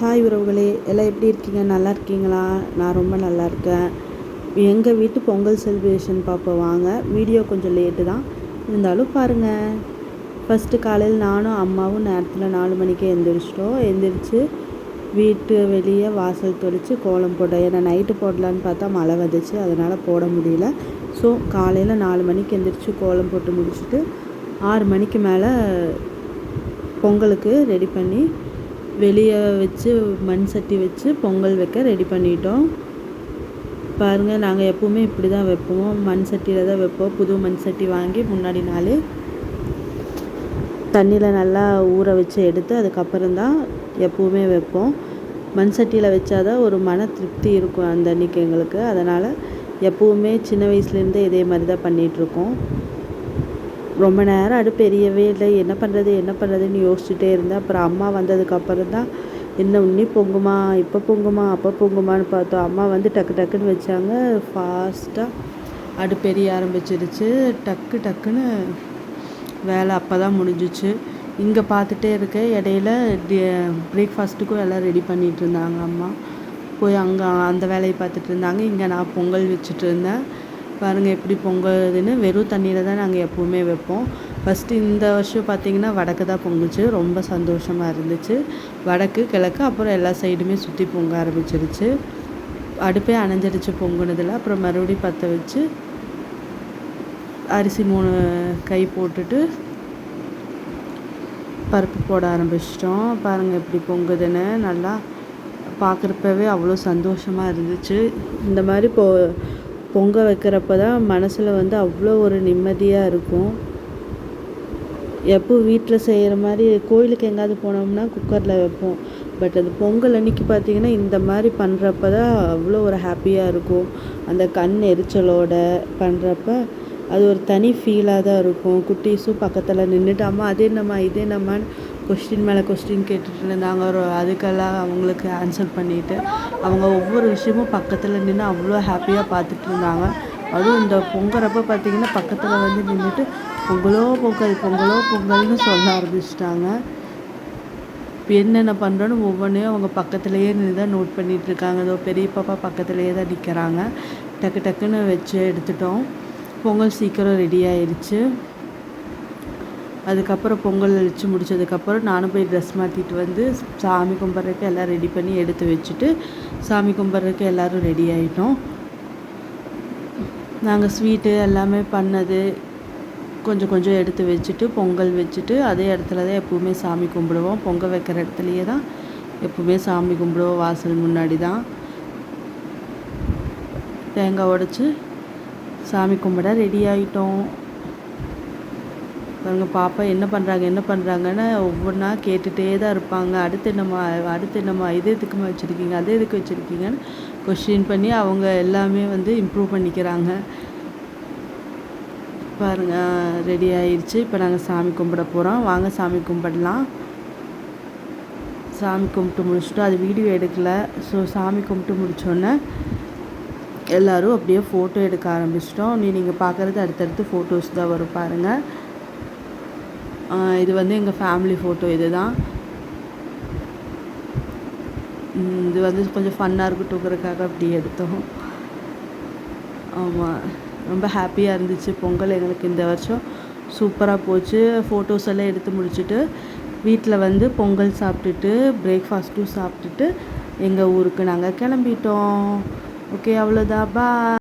Hi உறவுகளே, எல்லாம் எப்படி இருக்கீங்க? நல்லா இருக்கீங்களா? நான் ரொம்ப நல்லா இருக்கேன். எங்கள் வீட்டு பொங்கல் செலிப்ரேஷன் பார்ப்போம் வாங்க. வீடியோ கொஞ்சம் லேட்டு தான் இருந்தாலும் பாருங்கள். ஃபஸ்ட்டு காலையில் நானும் அம்மாவும் நேரத்தில் 4 மணிக்கே எந்திரிச்சு வீட்டு வெளியே வாசல் தொளித்து கோலம் போட்டோம். ஏன்னா நைட்டு போடலான்னு பார்த்தா மழை வந்துச்சு, அதனால் போட முடியல. ஸோ காலையில் 4 மணிக்கு எந்திரிச்சு கோலம் போட்டு முடிச்சுட்டு 6 மணிக்கு மேலே பொங்கலுக்கு ரெடி பண்ணி வெளியே வச்சு மண் சட்டி வச்சு பொங்கல் வைக்க ரெடி பண்ணிட்டோம். பாருங்கள், நாங்கள் எப்போவுமே இப்படி தான் வைப்போம். மண் சட்டியில் தான் வைப்போம். புது மண் சட்டி வாங்கி முன்னாடி நாள் தண்ணியில் நல்லா ஊற வச்சு எடுத்து அதுக்கப்புறம் தான் எப்போவுமே வைப்போம். மண் சட்டியில் வச்சாதான் ஒரு மன திருப்தி இருக்கும் அந்த அன்றைக்கி எங்களுக்கு. அதனால் எப்போவுமே சின்ன வயசுலேருந்தே இதே மாதிரி தான் பண்ணிகிட்ருக்கோம். ரொம்ப நேரம் அடுப்பு எரியவே இல்லை. என்ன பண்ணுறதுன்னு யோசிச்சுட்டே இருந்தேன். அப்புறம் அம்மா வந்ததுக்கப்புறம் தான் என்ன உன்னி பொங்குமா, இப்போ பொங்குமா, அப்போ பொங்குமான்னு பார்த்தோம். அம்மா வந்து டக்குன்னு வச்சாங்க. ஃபாஸ்ட்டாக அடுப்பு எரிய ஆரம்பிச்சிருச்சு. டக்குன்னு வேலை அப்போ தான் முடிஞ்சிச்சு. இங்கே பார்த்துட்டே இருக்கேன். இடையில பிரேக்ஃபாஸ்ட்டுக்கும் எல்லாம் ரெடி பண்ணிகிட்டு இருந்தாங்க அம்மா. போய் அங்கே அந்த வேலையை பார்த்துட்டு இருந்தாங்க. இங்கே நான் பொங்கல் வச்சுட்டு இருந்தேன். பாருங்கள் எப்படி பொங்குதுன்னு. வெறும் தண்ணியில் தான் நாங்கள் எப்போவுமே வைப்போம். ஃபஸ்ட்டு இந்த வருஷம் பார்த்திங்கன்னா வடக்கு தான் பொங்குச்சு. ரொம்ப சந்தோஷமாக இருந்துச்சு. வடக்கு கிழக்கு அப்புறம் எல்லா சைடுமே சுற்றி பொங்க ஆரம்பிச்சிருச்சு. அடுப்பே அணைஞ்சிடுச்சு பொங்குனதில். அப்புறம் மறுபடியும் பற்ற வச்சு அரிசி 3 கை போட்டுட்டு பருப்பு போட ஆரம்பிச்சிட்டோம். பாருங்கள் எப்படி பொங்குதுன்னு. நல்லா பார்க்குறப்பவே அவ்வளோ சந்தோஷமாக இருந்துச்சு. இந்த மாதிரி பொங்க வைக்கிறப்ப தான் மனசில் வந்து அவ்வளோ ஒரு நிம்மதியாக இருக்கும். எப்போ வீட்டில் செய்கிற மாதிரி கோயிலுக்கு எங்கேயாவது போனோம்னா குக்கரில் வைப்போம். பட் அது பொங்கல் அன்றைக்கி பார்த்திங்கன்னா இந்த மாதிரி பண்ணுறப்ப தான் அவ்வளோ ஒரு ஹாப்பியாக இருக்கும். அந்த கண் எரிச்சலோட பண்ணுறப்ப அது ஒரு தனி ஃபீலாக தான் இருக்கும். குட்டீஸும் பக்கத்தில் நின்றுட்டு அம்மா அது என்னம்மா இது என்னம்மான்னு கொஸ்டின் மேலே கொஸ்டின் கேட்டுட்டு இருந்தாங்க. அதுக்கெல்லாம் அவங்களுக்கு ஆன்சர் பண்ணிவிட்டு அவங்க ஒவ்வொரு விஷயமும் பக்கத்தில் நின்று அவ்வளோ ஹாப்பியாக பார்த்துட்டு இருந்தாங்க. அதுவும் இந்த பொங்குறப்ப பார்த்திங்கன்னா பக்கத்தில் வந்து நின்றுட்டு பொங்கலோ பொங்கல்னு சொல்ல ஆரம்பிச்சிட்டாங்க. என்னென்ன பண்ணுறோன்னு ஒவ்வொன்றையும் அவங்க பக்கத்துலேயே நின்று தான் நோட் பண்ணிகிட்ருக்காங்க. ஏதோ பெரிய பாப்பா பக்கத்துலேயே தான் நிற்கிறாங்க. டக்குன்னு வச்சு எடுத்துட்டோம். பொங்கல் சீக்கிரம் ரெடி ஆயிடுச்சு. அதுக்கப்புறம் பொங்கல் வச்சு முடித்ததுக்கப்புறம் நானும் போய் ட்ரெஸ் மாற்றிட்டு வந்து சாமி கும்பிட்றதுக்கு எல்லாம் ரெடி பண்ணி எடுத்து வச்சுட்டு சாமி கும்பிட்றதுக்கு எல்லோரும் ரெடி ஆகிட்டோம். நாங்கள் ஸ்வீட்டு எல்லாமே பண்ணது கொஞ்சம் எடுத்து வச்சுட்டு பொங்கல் வச்சுட்டு அதே இடத்துல தான் எப்போவுமே சாமி கும்பிடுவோம். பொங்கல் வைக்கிற இடத்துலையே தான் எப்போவுமே சாமி கும்பிடுவோம். வாசல் முன்னாடி தான் தேங்காய் உடைச்சி சாமி கும்பிட ரெடி ஆகிட்டோம். பாருங்கள், பாப்பா என்ன பண்ணுறாங்கன்னு ஒவ்வொன்றா கேட்டுகிட்டே தான் இருப்பாங்க. அடுத்து என்னம்மா இது எதுக்குமா வச்சுருக்கீங்க, அது எதுக்கு வச்சுருக்கீங்கன்னு கொஸ்டின் பண்ணி அவங்க எல்லாமே வந்து இம்ப்ரூவ் பண்ணிக்கிறாங்க. பாருங்கள், ரெடி ஆயிடுச்சு. இப்போ நாங்கள் சாமி கும்பிட போகிறோம். வாங்க சாமி கும்பிடலாம். சாமி கும்பிட்டு முடிச்சுட்டோம். அது வீடியோ எடுக்கலை. ஸோ சாமி கும்பிட்டு முடித்தோன்னே எல்லோரும் அப்படியே ஃபோட்டோ எடுக்க ஆரம்பிச்சிட்டோம். நீங்கள் பார்க்குறது அடுத்தடுத்து ஃபோட்டோஸ் தான் வரும் பாருங்கள். இது வந்து எங்கள் ஃபேமிலி ஃபோட்டோ. இது தான் இது வந்து கொஞ்சம் ஃபன்னாக இருக்கட்டும்ங்கிறதுக்காக அப்படி எடுத்தோம். ஆமாம், ரொம்ப ஹாப்பியாக இருந்துச்சு. பொங்கல் எங்களுக்கு இந்த வருஷம் சூப்பராக போச்சு. ஃபோட்டோஸ் எல்லாம் எடுத்து முடிச்சுட்டு வீட்டில் வந்து பொங்கல் சாப்பிட்டுட்டு பிரேக்ஃபாஸ்ட்டும் சாப்பிட்டுட்டு எங்கள் ஊருக்கு நாங்கள் கிளம்பிட்டோம். ஓகே, அவ்வளோதான். பாய்.